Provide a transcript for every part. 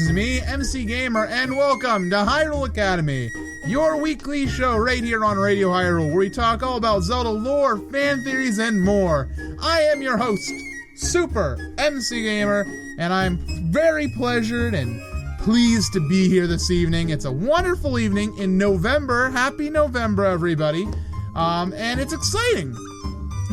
is me, MC Gamer, and welcome to Hyrule Academy, your weekly show right here on Radio Hyrule, where we talk all about Zelda lore, fan theories, and more. I am your host, Super MC Gamer, and I'm very pleasured and pleased to be here this evening. It's a wonderful evening in November. Happy November, everybody. And it's exciting.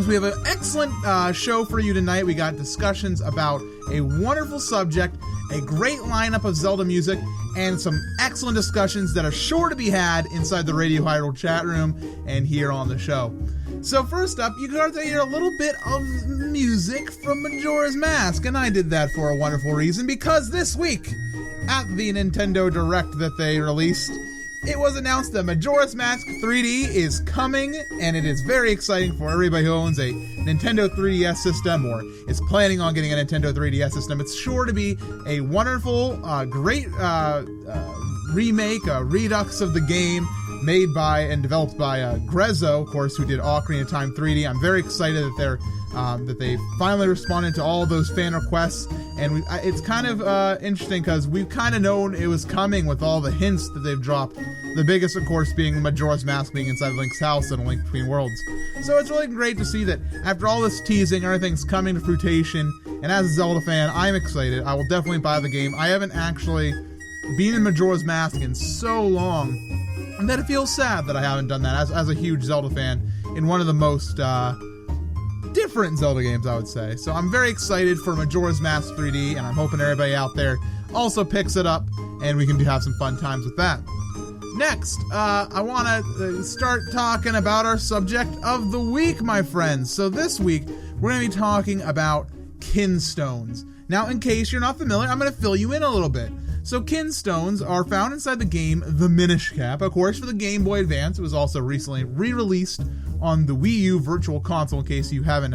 We have an excellent show for you tonight. We got discussions about a wonderful subject, a great lineup of Zelda music, and some excellent discussions that are sure to be had inside the Radio Hyrule chat room and here on the show. So first up, you got to hear a little bit of music from Majora's Mask, and I did that for a wonderful reason, because this week, at the Nintendo Direct that they released, it was announced that Majora's Mask 3D is coming, and it is very exciting for everybody who owns a Nintendo 3DS system or is planning on getting a Nintendo 3DS system. It's sure to be a wonderful, great remake, a redux of the game made by and developed by Grezzo, of course, who did Ocarina of Time 3D. I'm very excited that they finally responded to all of those fan requests, and it's kind of interesting because we've kind of known it was coming with all the hints that they've dropped. The biggest, of course, being Majora's Mask being inside Link's house and A Link Between Worlds. So it's really great to see that after all this teasing, everything's coming to fruition, and as a Zelda fan, I'm excited. I will definitely buy the game. I haven't actually been in Majora's Mask in so long, and that it feels sad that I haven't done that as a huge Zelda fan in one of the most different Zelda games, I would say. So I'm very excited for Majora's Mask 3D, and I'm hoping everybody out there also picks it up, and we can have some fun times with that. Next, I want to start talking about our subject of the week, my friends. So this week, we're going to be talking about Kinstones. Now, in case you're not familiar, I'm going to fill you in a little bit. So Kinstones are found inside the game The Minish Cap, of course, for the Game Boy Advance. It was also recently re-released on the Wii U Virtual Console. In case you haven't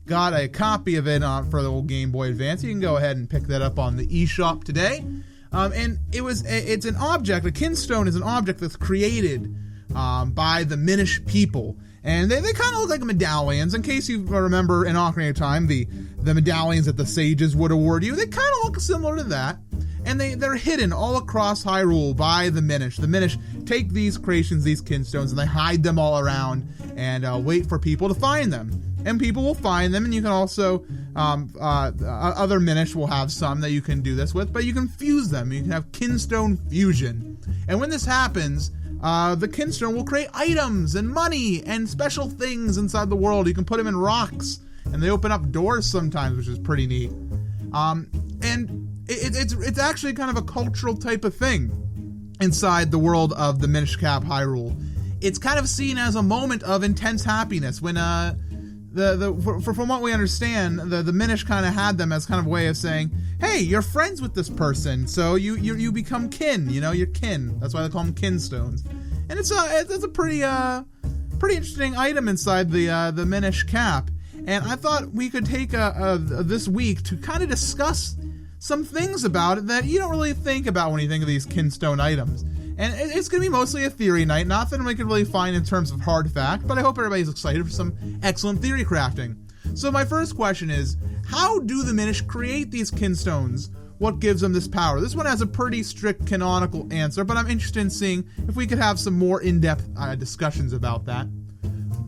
got a copy of it for the old Game Boy Advance, you can go ahead and pick that up on the eShop today. And it's an object. A Kinstone is an object that's created by the Minish people, and they kind of look like medallions. In case you remember in Ocarina of Time, the medallions that the sages would award you, they kind of look similar to that. And they're hidden all across Hyrule by the Minish. The Minish take these creations, these Kinstones, and they hide them all around and wait for people to find them. And people will find them, and you can also, other Minish will have some that you can do this with, but you can fuse them. You can have Kinstone fusion. And when this happens, the Kinstone will create items and money and special things inside the world. You can put them in rocks, and they open up doors sometimes, which is pretty neat. And it's actually kind of a cultural type of thing inside the world of the Minish Cap Hyrule. It's kind of seen as a moment of intense happiness when from what we understand, the Minish kind of had them as kind of a way of saying, hey, you're friends with this person, so you become kin, you're kin. That's why they call them Kinstones. And it's a pretty interesting item inside the Minish Cap. And I thought we could take this week to kind of discuss some things about it that you don't really think about when you think of these Kinstone items. And it's going to be mostly a theory night, nothing we can really find in terms of hard fact, but I hope everybody's excited for some excellent theory crafting. So my first question is, how do the Minish create these Kinstones? What gives them this power? This one has a pretty strict canonical answer, but I'm interested in seeing if we could have some more in-depth discussions about that.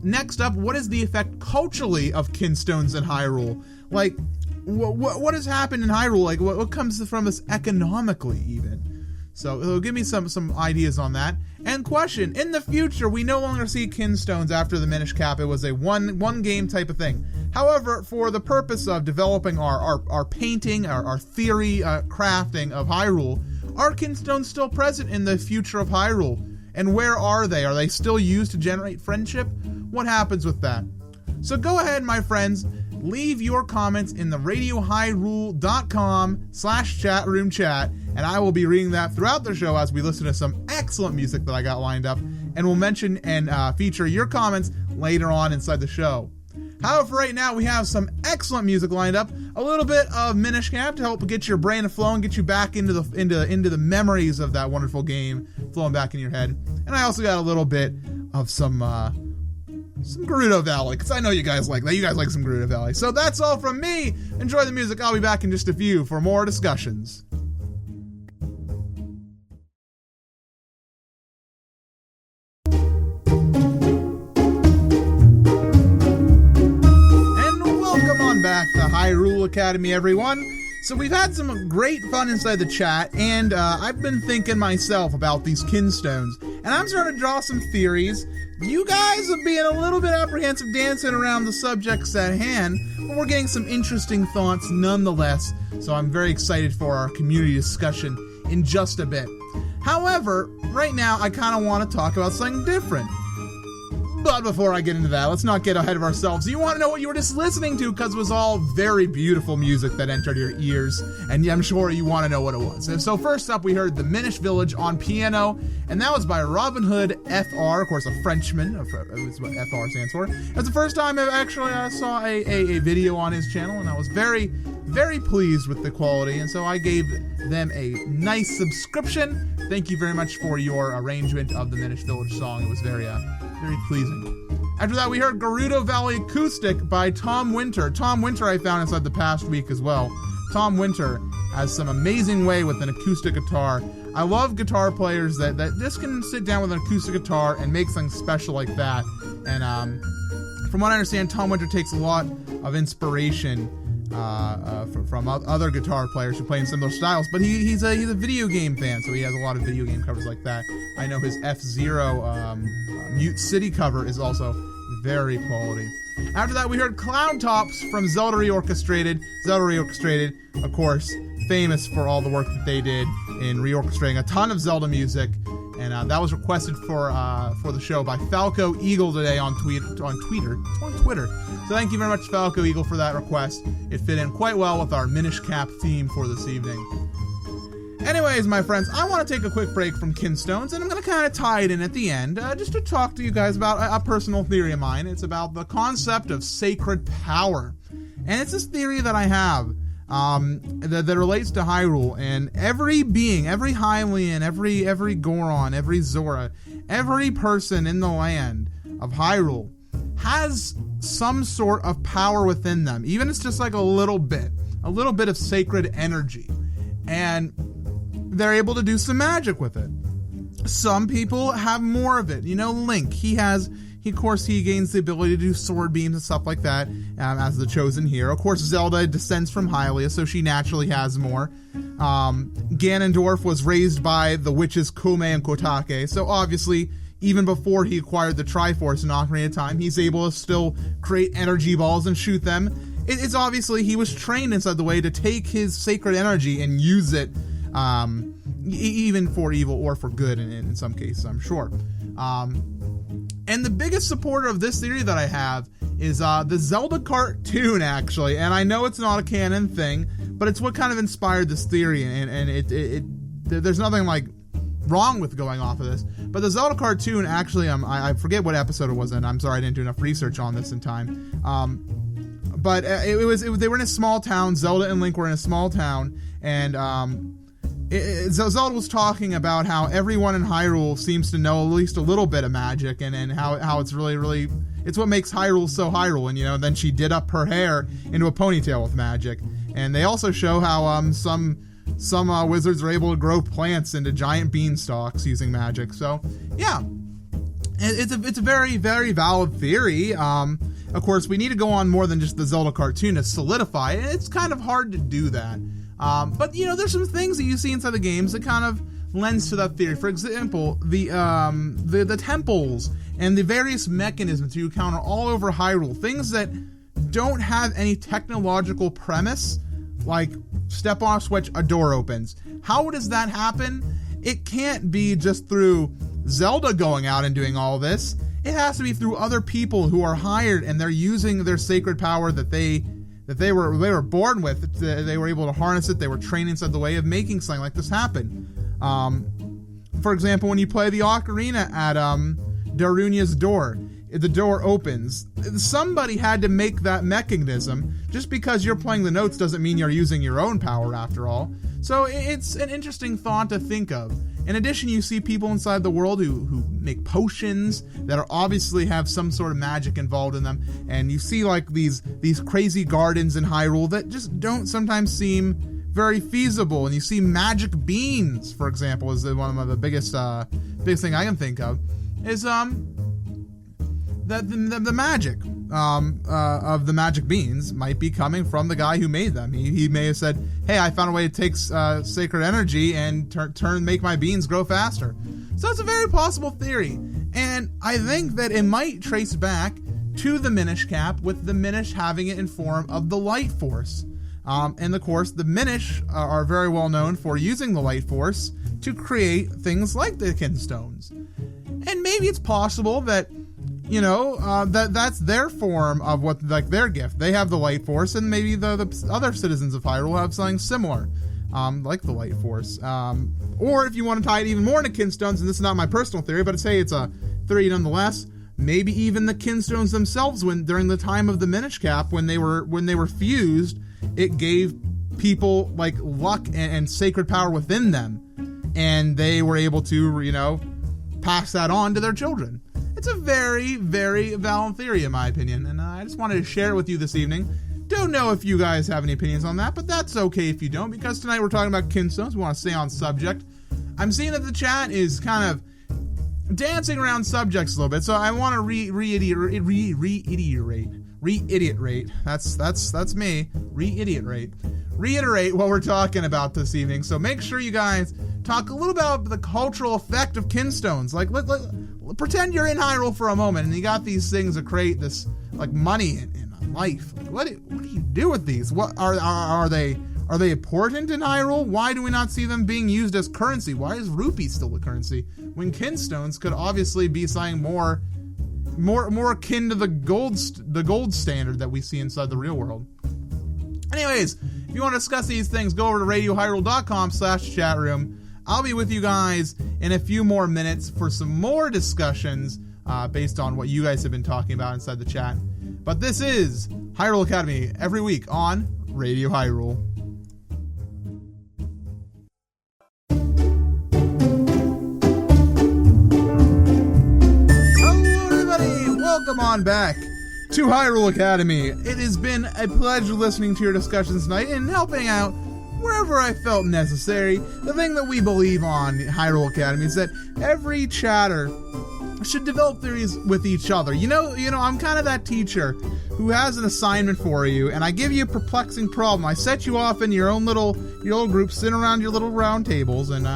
Next up, what is the effect culturally of Kinstones in Hyrule? Like, what has happened in Hyrule? Like, what comes from this economically, even? So it'll give me some ideas on that. And question, in the future, we no longer see Kinstones after the Minish Cap. It was a one game type of thing. However, for the purpose of developing our painting, our theory crafting of Hyrule, are Kinstones still present in the future of Hyrule? And where are they? Are they still used to generate friendship? What happens with that? So go ahead, my friends, leave your comments in the radiohyrule.com/chatroom chat, and I will be reading that throughout the show as we listen to some excellent music that I got lined up, and we'll mention and feature your comments later on inside the show. However, right now we have some excellent music lined up, a little bit of Minish Cap to help get your brain flowing, get you back into the memories of that wonderful game flowing back in your head, and I also got a little bit of some Gerudo Valley, because I know you guys like that. You guys like some Gerudo Valley. So that's all from me. Enjoy the music. I'll be back in just a few for more discussions. back to Hyrule Academy, everyone. So we've had some great fun inside the chat, and I've been thinking myself about these Kinstones, and I'm starting to draw some theories. You guys are being a little bit apprehensive dancing around the subjects at hand, but we're getting some interesting thoughts nonetheless, so I'm very excited for our community discussion in just a bit. However, right now I kind of want to talk about something different. But before I get into that, let's not get ahead of ourselves. You want to know what you were just listening to, because it was all very beautiful music that entered your ears, and I'm sure you want to know what it was. And so first up, we heard The Minish Village on piano, and that was by Robin Hood FR, of course a Frenchman, is what FR stands for. It was the first time I actually saw a video on his channel, and I was very, very pleased with the quality, and so I gave them a nice subscription. Thank you very much for your arrangement of the Minish Village song. It was very pleasing. After that, we heard Gerudo Valley Acoustic by Tom Winter. Tom Winter I found inside the past week as well. Tom Winter has some amazing way with an acoustic guitar. I love guitar players that just can sit down with an acoustic guitar and make something special like that. And from what I understand, Tom Winter takes a lot of inspiration from other guitar players who play in similar styles, but he's a video game fan, so he has a lot of video game covers like that. I know his F-Zero Mute City cover is also very quality. After that, we heard Cloud Tops from Zelda Reorchestrated. Zelda Reorchestrated, of course, famous for all the work that they did in reorchestrating a ton of Zelda music, and that was requested for the show by Falco Eagle today on Twitter. So thank you very much, Falco Eagle, for that request. It fit in quite well with our Minish Cap theme for this evening. Anyways, my friends, I want to take a quick break from Kinstones, and I'm going to kind of tie it in at the end, just to talk to you guys about a personal theory of mine. It's about the concept of sacred power. And it's this theory that I have that relates to Hyrule, and every being, every Hylian, every Goron, every Zora, every person in the land of Hyrule has some sort of power within them, even if it's just like a little bit of sacred energy, and they're able to do some magic with it. Some people have more of it. You know, Link, he gains the ability to do sword beams and stuff like that, as the chosen hero. Of course, Zelda descends from Hylia, so she naturally has more. Ganondorf was raised by the witches Kome and Kotake, so obviously, even before he acquired the Triforce in Ocarina of Time, he's able to still create energy balls and shoot them. It's obviously he was trained inside the way to take his sacred energy and use it, even for evil or for good in some cases, I'm sure. And the biggest supporter of this theory that I have is the Zelda cartoon, actually. And I know it's not a canon thing, but it's what kind of inspired this theory, and there's nothing like wrong with going off of this. But the Zelda cartoon, actually, I forget what episode it was in. I'm sorry I didn't do enough research on this in time. But they were in a small town. Zelda and Link were in a small town, and Zelda was talking about how everyone in Hyrule seems to know at least a little bit of magic, and how it's really it's what makes Hyrule so Hyrule. And then she did up her hair into a ponytail with magic. And they also show how some wizards are able to grow plants into giant beanstalks using magic. So yeah, it's a very, very valid theory. Of course, we need to go on more than just the Zelda cartoon to solidify it. It's kind of hard to do that. But there's some things that you see inside the games that kind of lends to that theory. For example, the temples and the various mechanisms you encounter all over Hyrule, things that don't have any technological premise, like step on a switch, a door opens. How does that happen? It can't be just through Zelda going out and doing all this. It has to be through other people who are hired, and they're using their sacred power that they were born with. They were able to harness it. They were trained inside the way of making something like this happen. For example, when you play the ocarina at Darunia's door, the door opens. Somebody had to make that mechanism. Just because you're playing the notes doesn't mean you're using your own power, after all. So it's an interesting thought to think of. In addition, you see people inside the world who make potions that are obviously have some sort of magic involved in them, and you see like these crazy gardens in Hyrule that just don't sometimes seem very feasible. And you see magic beans, for example, is one of the biggest thing I can think of, is the magic. of the magic beans might be coming from the guy who made them. He may have said, hey, I found a way to take sacred energy and make my beans grow faster. So it's a very possible theory. And I think that it might trace back to the Minish Cap, with the Minish having it in form of the Light Force. And of course, the Minish are very well known for using the Light Force to create things like the Kinstones. And maybe it's possible that, that's their form of what, like, their gift. They have the Light Force, and maybe the other citizens of Hyrule have something similar, like the Light Force. Or if you want to tie it even more into Kinstones, and this is not my personal theory, but it's a theory nonetheless, maybe even the Kinstones themselves, during the time of the Minish Cap, when they were fused, it gave people like luck and sacred power within them, and they were able to, pass that on to their children. It's a very, very valid theory in my opinion, and I just wanted to share it with you this evening. Don't know if you guys have any opinions on that, but that's okay if you don't, because tonight we're talking about Kinstones. We want to stay on subject. I'm seeing that the chat is kind of dancing around subjects a little bit, so I want to reiterate. That's me. Reiterate what we're talking about this evening. So make sure you guys talk a little about the cultural effect of Kinstones. Like, pretend you're in Hyrule for a moment, and you got these things that create this like money in life. Like, what do you do with these? What are they? Are they important in Hyrule? Why do we not see them being used as currency? Why is rupee still a currency when Kinstones could obviously be something more akin to the gold standard that we see inside the real world? Anyways, if you want to discuss these things, go over to radiohyrule.com/chatroom. I'll be with you guys in a few more minutes for some more discussions based on what you guys have been talking about inside the chat. But this is Hyrule Academy every week on Radio Hyrule. Welcome on back to Hyrule Academy. It has been a pleasure listening to your discussions tonight and helping out wherever I felt necessary. The thing that we believe on Hyrule Academy is that every chatter should develop theories with each other. I'm kind of that teacher who has an assignment for you, and I give you a perplexing problem. I set you off in your little group, sit around your little round tables, and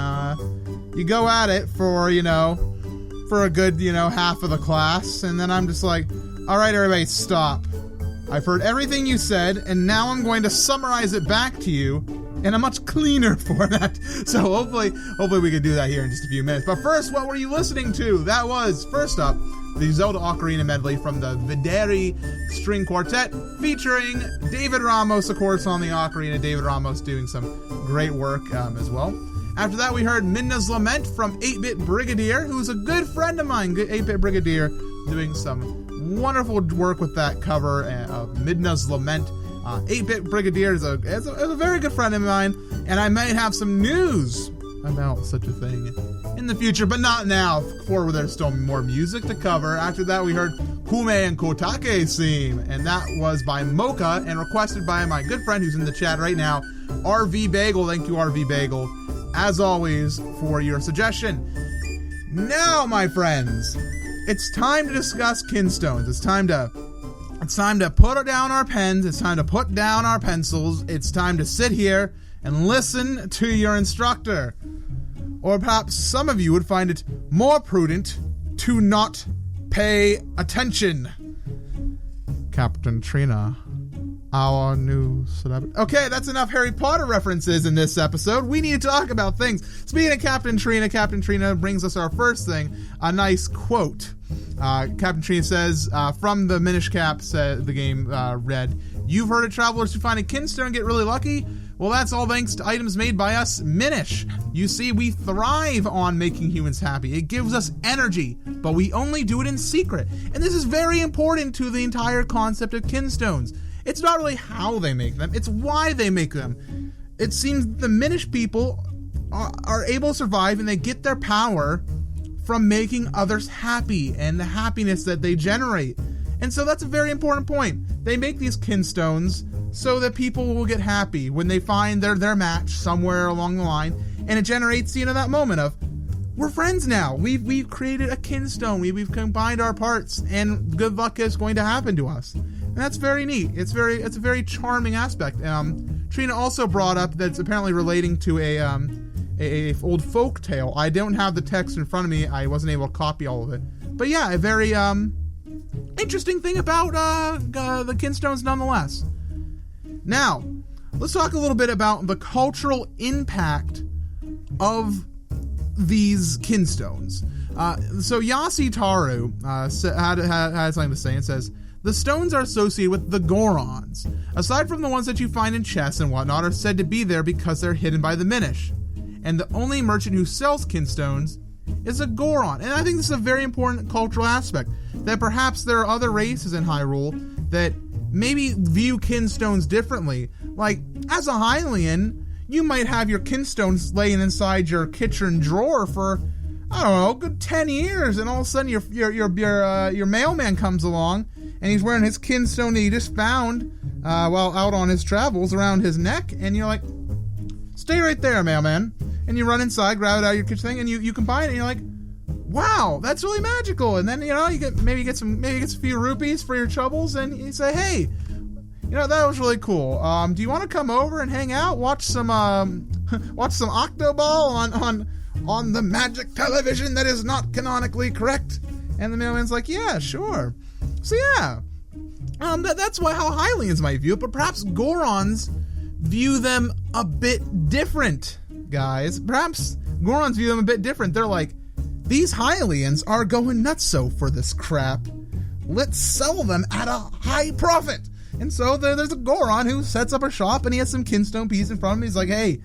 you go at it for a good, half of the class, and then I'm just like, all right, everybody, stop. I've heard everything you said, and now I'm going to summarize it back to you in a much cleaner format. So hopefully we can do that here in just a few minutes. But first, what were you listening to? That was, first up, the Zelda Ocarina medley from the Videri String Quartet, featuring David Ramos, of course, on the ocarina. David Ramos doing some great work as well. After that, we heard Midna's Lament from 8-Bit Brigadier, who's a good friend of mine. 8-Bit Brigadier doing some wonderful work with that cover of Midna's Lament. 8-Bit Brigadier is a very good friend of mine, and I may have some news about such a thing in the future, but not now, for there's still more music to cover. After that, we heard Kume and Kotake's theme, and that was by Mocha and requested by my good friend who's in the chat right now, RV Bagel. Thank you, RV Bagel, as always, for your suggestion. Now, my friends, it's time to discuss Kinstones. It's time to put down our pens. It's time to put down our pencils. It's time to sit here and listen to your instructor. Or perhaps some of you would find it more prudent to not pay attention. Captain Trina, our new celebrity. Okay, that's enough Harry Potter references in this episode. We need to talk about things. Speaking of Captain Trina brings us our first thing, a nice quote. Captain Trina says, from the Minish Cap, the game read, "You've heard of travelers who find a Kinstone and get really lucky? Well, that's all thanks to items made by us Minish. You see, we thrive on making humans happy. It gives us energy, but we only do it in secret. And this is very important to the entire concept of Kinstones. It's not really how they make them, it's why they make them. It seems the Minish people are able to survive, and they get their power from making others happy and the happiness that they generate. And so that's a very important point. They make these Kinstones so that people will get happy when they find their match somewhere along the line, and it generates, that moment of, we're friends now. We've created a kinstone. We've combined our parts, and good luck is going to happen to us. And that's very neat. It's a very charming aspect. Trina also brought up that it's apparently relating to a old folk tale. I don't have the text in front of me. I wasn't able to copy all of it. But yeah, a very interesting thing about the Kinstones nonetheless. Now, let's talk a little bit about the cultural impact of these Kinstones. So Yasitaru had something to say. It says, the stones are associated with the Gorons. Aside from the ones that you find in chests and whatnot, are said to be there because they're hidden by the Minish. And the only merchant who sells Kinstones is a Goron. And I think this is a very important cultural aspect, that perhaps there are other races in Hyrule that maybe view Kinstones differently. Like, as a Hylian, you might have your Kinstones laying inside your kitchen drawer for, I don't know, a good 10 years, and all of a sudden your mailman comes along, and he's wearing his Kinstone that he just found while out on his travels around his neck, and you're like, stay right there, mailman. And you run inside, grab it out of your kitchen thing, and you combine it, and you're like, wow, that's really magical. And then, you get maybe get a few rupees for your troubles, and you say, hey, that was really cool. Do you want to come over and hang out, watch some Octoball on the magic television that is not canonically correct? And the mailman's like, yeah, sure. So yeah, that's how Hylians might view it, but perhaps Gorons view them a bit different, guys. Perhaps Gorons view them a bit different. They're like, these Hylians are going nutso for this crap. Let's sell them at a high profit. And so there's a Goron who sets up a shop, and he has some Kinstone pieces in front of him. He's like, hey,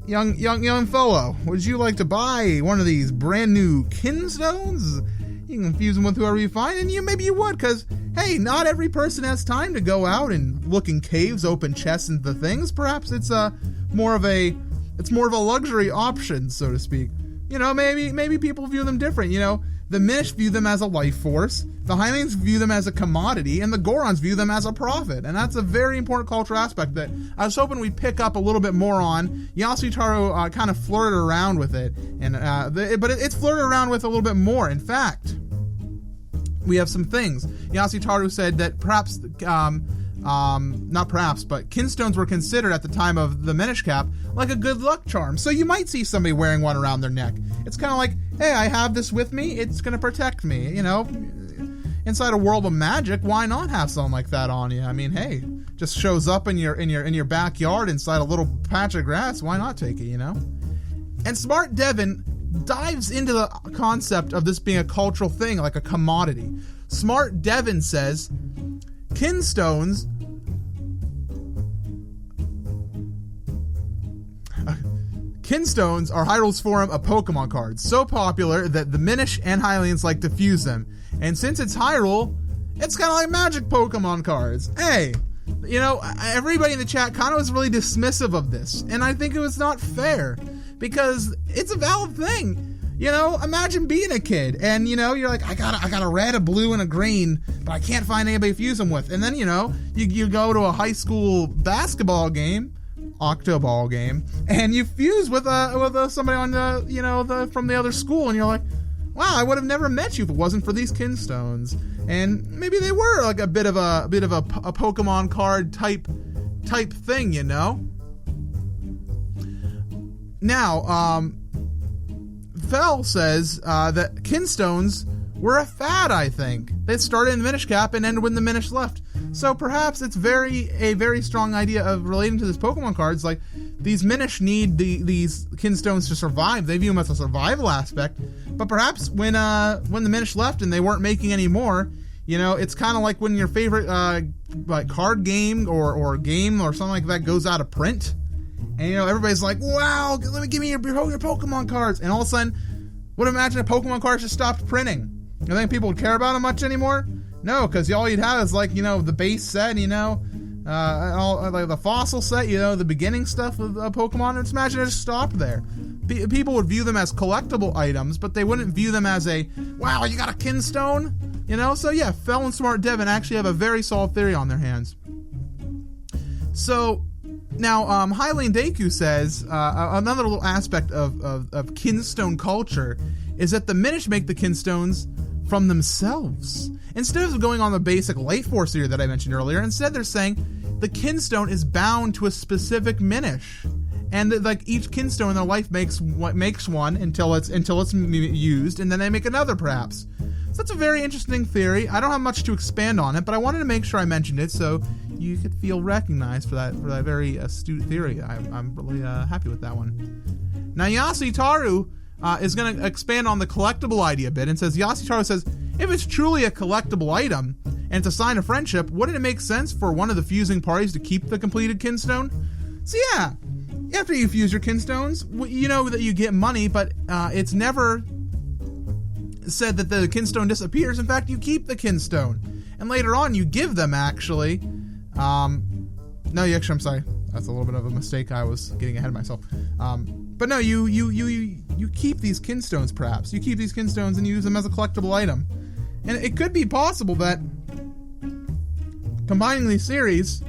young fellow, would you like to buy one of these brand new Kinstones? You can infuse them with whoever you find, and maybe you would, because, hey, not every person has time to go out and look in caves, open chests, and the things. Perhaps it's more of a luxury option, so to speak. Maybe people view them different. The Minish view them as a life force, the Hylians view them as a commodity, and the Gorons view them as a profit. And that's a very important cultural aspect that I was hoping we'd pick up a little bit more on. Yasutaro kind of flirted around with it, but it's flirted around with a little bit more. In fact, we have some things. Yasutaro said that perhaps, not perhaps, but Kinstones were considered at the time of the Minish Cap like a good luck charm. So you might see somebody wearing one around their neck. It's kind of like, hey, I have this with me. It's going to protect me. Inside a world of magic, why not have something like that on you? I mean, hey, just shows up in your backyard inside a little patch of grass. Why not take it? And Smart Devin dives into the concept of this being a cultural thing, like a commodity. Smart Devin says, Kinstones are Hyrule's form of Pokemon cards, so popular that the Minish and Hylians like to fuse them. And since it's Hyrule, it's kind of like magic Pokemon cards. Hey, everybody in the chat kind of was really dismissive of this, and I think it was not fair, because it's a valid thing. Imagine being a kid, and you're like, I got a red, a blue, and a green, but I can't find anybody to fuse them with. And then you go to a high school basketball game, Octoball game, and you fuse with somebody on the from the other school, and you're like, wow, I would have never met you if it wasn't for these Kinstones. And maybe they were like a bit of a Pokemon card type thing, Now, Fel says that Kinstones were a fad, I think. They started in the Minish Cap and ended when the Minish left. So perhaps it's a very strong idea of relating to this Pokemon cards. Like, these Minish need these Kinstones to survive. They view them as a survival aspect. But perhaps when the Minish left and they weren't making any more, it's kind of like when your favorite card game or game or something like that goes out of print. And everybody's like, wow, give me your Pokemon cards. And all of a sudden, would imagine if Pokemon cards just stopped printing. You think people would care about them much anymore? No, because all you'd have is the base set, all like the fossil set, the beginning stuff of Pokemon. Just imagine it just stopped there. People would view them as collectible items, but they wouldn't view them as wow, you got a Kinstone? So yeah, Fel and Smart Devin actually have a very solid theory on their hands. So Now, Hylian Deku says another little aspect of Kinstone culture is that the Minish make the Kinstones from themselves. Instead of going on the basic life force theory that I mentioned earlier, instead they're saying the Kinstone is bound to a specific Minish. And that, like, each Kinstone in their life makes one until it's used, and then they make another, perhaps. So that's a very interesting theory. I don't have much to expand on it, but I wanted to make sure I mentioned it so you could feel recognized for that very astute theory. I'm really happy with that one. Now, Yasuhitaru is going to expand on the collectible idea a bit, and says, Yasuhitaru says, if it's truly a collectible item and it's a sign of friendship, wouldn't it make sense for one of the fusing parties to keep the completed Kinstone? So yeah. After you fuse your Kinstones, you know that you get money, but it's never said that the Kinstone disappears. In fact, you keep the Kinstone. And later on, you give them, actually. I'm sorry. That's a little bit of a mistake. I was getting ahead of myself. But no, you keep these Kinstones, perhaps. You keep these Kinstones and use them as a collectible item. And it could be possible that combining these series,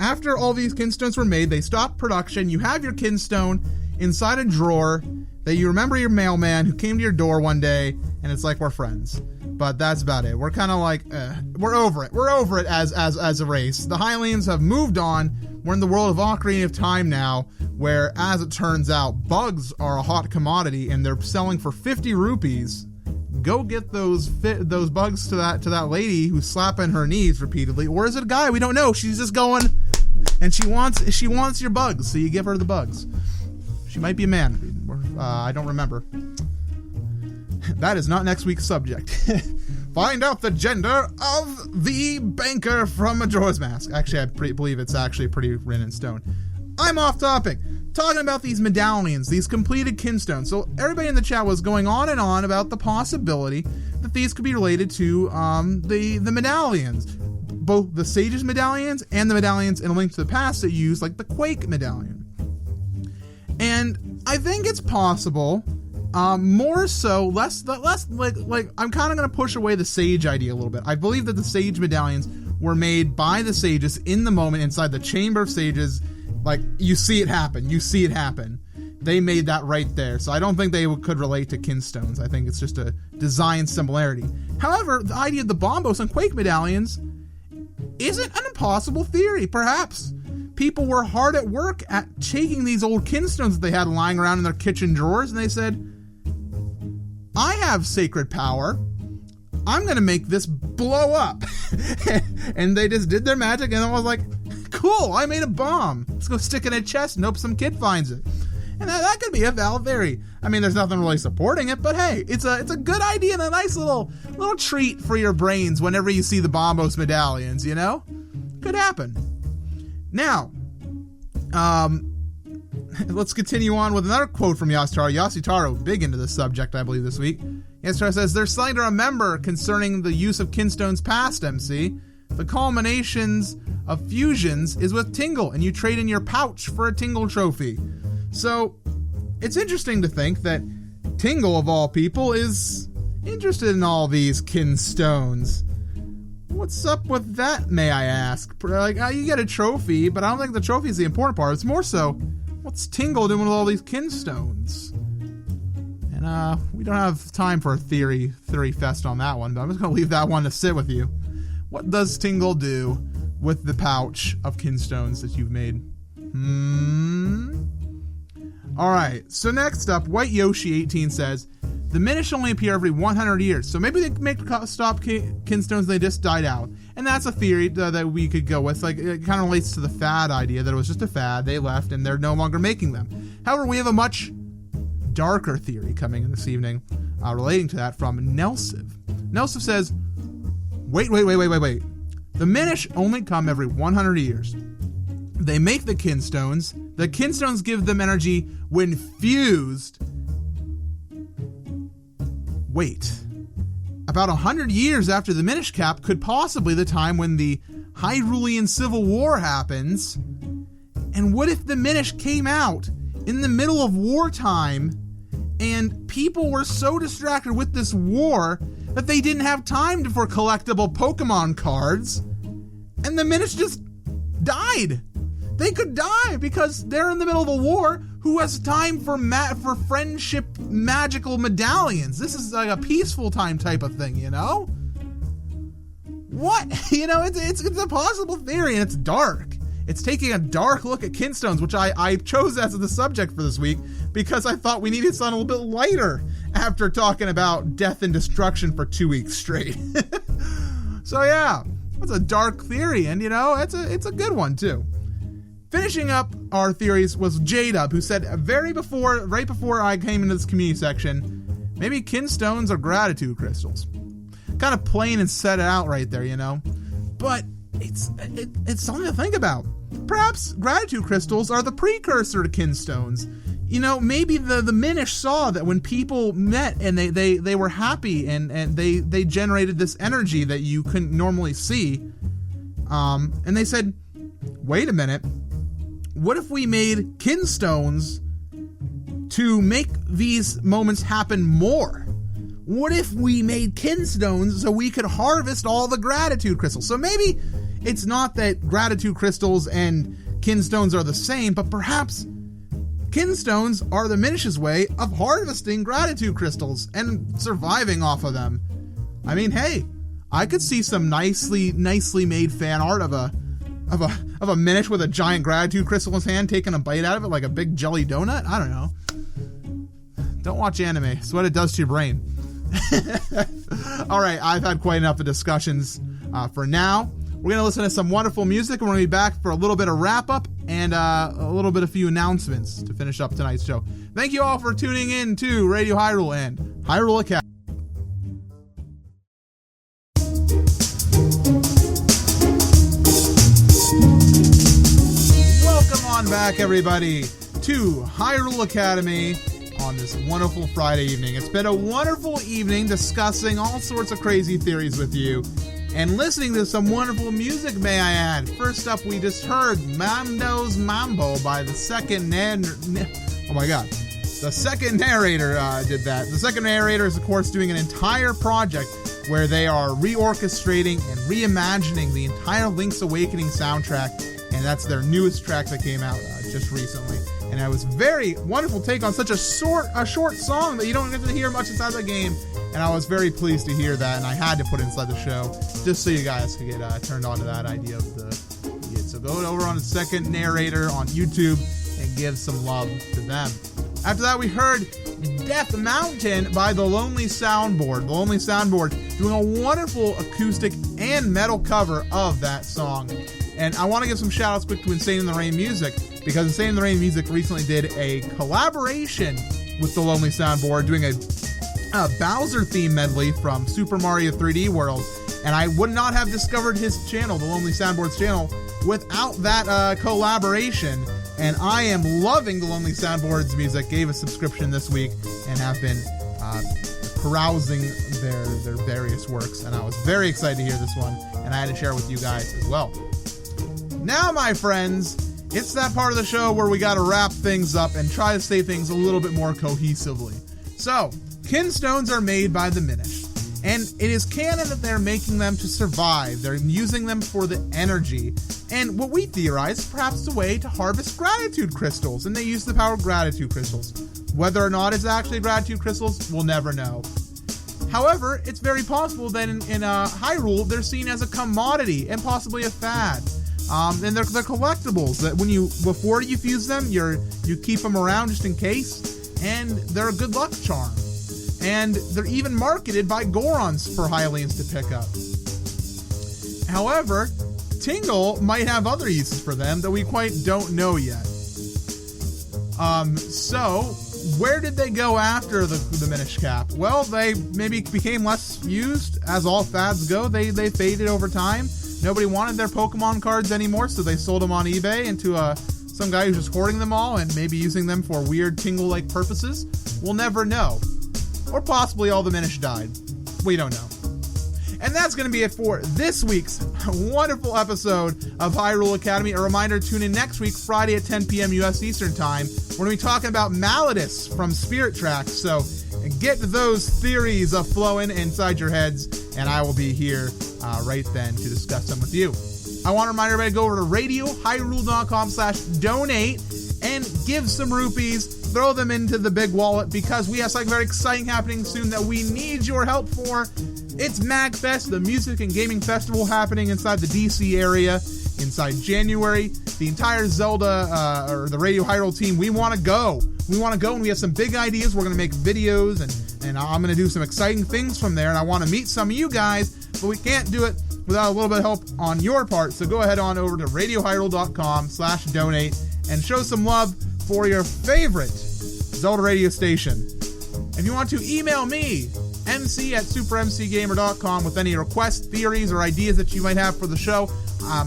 after all these Kinstones were made, they stopped production. You have your Kinstone inside a drawer that you remember your mailman who came to your door one day, and it's like we're friends. But that's about it. We're kind of like, we're over it. We're over it as a race. The Hylians have moved on. We're in the world of Ocarina of Time now, where, as it turns out, bugs are a hot commodity, and they're selling for 50 rupees. Go get those bugs to that lady who's slapping her knees repeatedly. Or is it a guy? We don't know. She's just going, and she wants your bugs, so you give her the bugs. She might be a man. I don't remember. That is not next week's subject. Find out the gender of the banker from Majora's Mask. Actually, I believe it's actually pretty written in stone. I'm off topic. Talking about these medallions, these completed Kinstones. So everybody in the chat was going on and on about the possibility that these could be related to the medallions. Both the Sage's medallions and the medallions in A Link to the Past that use, like, the Quake medallion. And I think it's possible, more so, less like I'm kind of going to push away the Sage idea a little bit. I believe that the Sage medallions were made by the Sages in the moment inside the Chamber of Sages. Like, you see it happen. They made that right there. So I don't think they could relate to Kinstones. I think it's just a design similarity. However, the idea of the Bombos and Quake medallions isn't an impossible theory. Perhaps people were hard at work at taking these old Kinstones that they had lying around in their kitchen drawers, and they said, I have sacred power. I'm going to make this blow up. And they just did their magic, and I was like, cool, I made a bomb. Let's go stick it in a chest and hope some kid finds it. And that could be a valid theory. I mean, there's nothing really supporting it, but hey, it's a good idea and a nice little treat for your brains whenever you see the Bombos medallions, you know? Could happen. Now, let's continue on with another quote from Yasuhitaru. Yasuhitaru, big into this subject, I believe, this week. Yasuhitaru says, there's something to remember concerning the use of Kinstones past, MC. The culminations of fusions is with Tingle, and you trade in your pouch for a Tingle trophy. So, it's interesting to think that Tingle, of all people, is interested in all these Kinstones. What's up with that, may I ask? Like, you get a trophy, but I don't think the trophy is the important part. It's more so, what's Tingle doing with all these Kinstones? And, we don't have time for a theory fest on that one, but I'm just going to leave that one to sit with you. What does Tingle do with the pouch of Kinstones that you've made? Alright, so next up, White Yoshi 18 says, the Minish only appear every 100 years, so maybe they stop Kinstones and they just died out. And that's a theory that we could go with. Like, it kind of relates to the fad idea, that it was just a fad, they left, and they're no longer making them. However, we have a much darker theory coming in this evening relating to that from Nelsiv. Nelsiv says, Wait. The Minish only come every 100 years. They make the Kinstones. The Kinstones give them energy when fused. Wait. About 100 years after the Minish cap could possibly the time when the Hyrulean Civil War happens. And what if the Minish came out in the middle of wartime and people were so distracted with this war that they didn't have time for collectible Pokemon cards, and the Minish just died? they could die because they're in the middle of a war. Who has time for friendship magical medallions? This is like a peaceful time type of thing, you know? What? You know, it's a possible theory, and it's dark. It's taking a dark look at Kinstones, which I chose as the subject for this week because I thought we needed something a little bit lighter after talking about death and destruction for 2 weeks straight. So yeah, it's a dark theory, and you know, it's a good one too. Finishing up our theories was J-Dub, who said right before I came into this community section, maybe Kinstones are gratitude crystals. Kind of plain and said it out right there, you know. But it's something to think about. Perhaps gratitude crystals are the precursor to Kinstones. You know, maybe the Minish saw that when people met and they were happy and they generated this energy that you couldn't normally see. And they said, wait a minute. What if we made Kinstones to make these moments happen more? What if we made Kinstones so we could harvest all the gratitude crystals? So maybe it's not that gratitude crystals and Kinstones are the same, but perhaps Kinstones are the Minish's way of harvesting gratitude crystals and surviving off of them. I mean, hey, I could see some nicely made fan art of a Minish with a giant gratitude crystal in his hand, taking a bite out of it like a big jelly donut. I don't know. Don't watch anime. It's what it does to your brain. All right, I've had quite enough of discussions for now. We're going to listen to some wonderful music, and we're going to be back for a little bit of wrap-up and a few announcements to finish up tonight's show. Thank you all for tuning in to Radio Hyrule and Hyrule Academy. Welcome on back, everybody, to Hyrule Academy on this wonderful Friday evening. It's been a wonderful evening discussing all sorts of crazy theories with you and listening to some wonderful music, may I add. First up, we just heard Mando's Mambo by the second the second narrator did that. The second narrator is, of course, doing an entire project where they are reorchestrating and reimagining the entire Link's Awakening soundtrack, and that's their newest track that came out just recently. And it was very wonderful take on such a short song that you don't get to hear much inside the game. And I was very pleased to hear that, and I had to put it inside the show just so you guys could get turned on to that idea of the. So go over on the second narrator on YouTube and give some love to them. After that, we heard Death Mountain by The Lonely Soundboard. The Lonely Soundboard doing a wonderful acoustic and metal cover of that song. And I want to give some shout outs quick to Insane in the Rain Music, because Insane in the Rain Music recently did a collaboration with The Lonely Soundboard, doing a Bowser theme medley from Super Mario 3D World. And I would not have discovered his channel, The Lonely Soundboard's channel, without that collaboration. And I am loving The Lonely Soundboard's music. Gave a subscription this week and have been perusing their various works. And I was very excited to hear this one, and I had to share it with you guys as well. Now, my friends, it's that part of the show where we got to wrap things up and try to say things a little bit more cohesively. So, Kinstones are made by the Minish, and it is canon that they're making them to survive. They're using them for the energy, and what we theorize is perhaps a way to harvest gratitude crystals, and they use the power of gratitude crystals. Whether or not it's actually gratitude crystals, we'll never know. However, it's very possible that in Hyrule, they're seen as a commodity and possibly a fad. And they're collectibles that before you fuse them, you keep them around just in case, and they're a good luck charm. And they're even marketed by Gorons for Hylians to pick up. However, Tingle might have other uses for them that we quite don't know yet. So where did they go after the Minish Cap? Well, they maybe became less used, as all fads go. They faded over time. Nobody wanted their Pokemon cards anymore, so they sold them on eBay into some guy who's just hoarding them all and maybe using them for weird Tingle-like purposes. We'll never know. Or possibly all the Minish died. We don't know. And that's going to be it for this week's wonderful episode of Hyrule Academy. A reminder, tune in next week, Friday at 10 p.m. U.S. Eastern Time. We're going to be talking about Malladus from Spirit Tracks. So get those theories flowing inside your heads, and I will be here right then to discuss them with you. I want to remind everybody to go over to radiohyrule.com/donate and give some rupees. Throw them into the big wallet because we have something very exciting happening soon that we need your help for. It's MagFest, the music and gaming festival happening inside the DC area inside January. The entire Zelda or the Radio Hyrule team, we want to go. We want to go, and we have some big ideas. We're going to make videos, and I'm going to do some exciting things from there, and I want to meet some of you guys, but we can't do it without a little bit of help on your part. So go ahead on over to radiohyrule.com/donate and show some love for your favorite Zelda radio station. If you want to email me, mc@supermcgamer.com, with any requests, theories, or ideas that you might have for the show,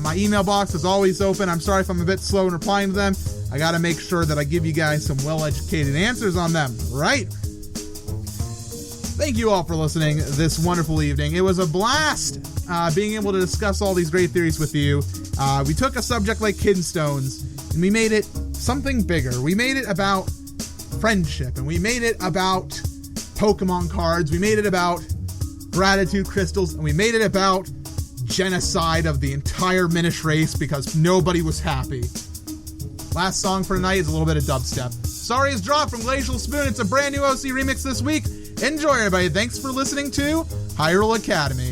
my email box is always open. I'm sorry if I'm a bit slow in replying to them. I got to make sure that I give you guys some well-educated answers on them, right? Thank you all for listening this wonderful evening. It was a blast being able to discuss all these great theories with you. We took a subject like Kinstones, and we made it something bigger. We made it about friendship, and we made it about Pokemon cards. We made it about gratitude crystals, and we made it about genocide of the entire Minish race because nobody was happy. Last song for tonight is a little bit of dubstep. Sorry is dropped from Glacial Spoon. It's a brand new OC remix this week. Enjoy, everybody. Thanks for listening to Hyrule Academy.